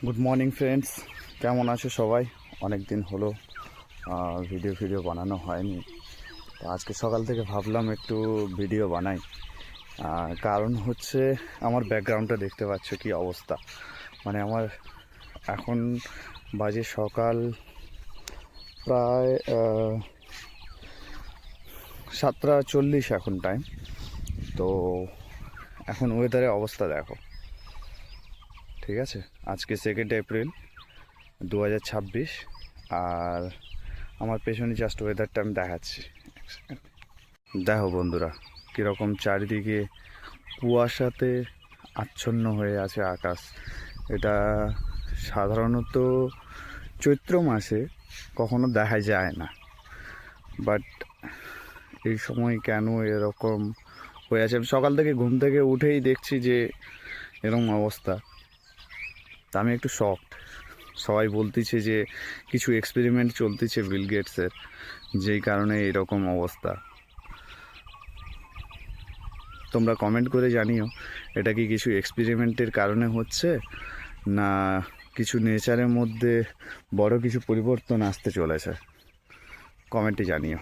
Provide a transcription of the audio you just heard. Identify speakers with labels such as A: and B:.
A: Good morning friends, কেমন আছো সবাই? অনেক দিন হলো ভিডিও বানানো হয়নি। তো আজকে সকাল থেকে ভাবলাম একটু ভিডিও বানাই। কারণ হচ্ছে আমার ব্যাকগ্রাউন্ডটা দেখতে পাচ্ছ কি অবস্থা। মানে আমার এখন বাজে সকাল প্রায় 7:40 এখন টাইম। তো এখন ওয়েদারের অবস্থা দেখো, ঠিক আছে? আজকে 2 এপ্রিল 2026। আর আমার পেছনে জাস্ট ওয়েদারটা আমি দেখাচ্ছি। দেখো বন্ধুরা, কীরকম চারিদিকে কুয়াশাতে আচ্ছন্ন হয়ে আছে আকাশ। এটা সাধারণত চৈত্র মাসে কখনো দেখা যায় না, বাট এই সময় কেন এরকম হয়ে আছে? আমি সকাল থেকে ঘুম থেকে উঠেই দেখছি যে এরকম অবস্থা। তা আমি একটু শকড। সবাই বলতেছে যে কিছু এক্সপেরিমেন্ট চলতেছে বিল গেটসের, যেই কারণে এরকম অবস্থা। তোমরা কমেন্ট করে জানিও এটা কি কিছু এক্সপেরিমেন্টের কারণে হচ্ছে, না কিছু নেচারের মধ্যে বড় কিছু পরিবর্তন আসতে চলেছে। কমেন্টে জানিও।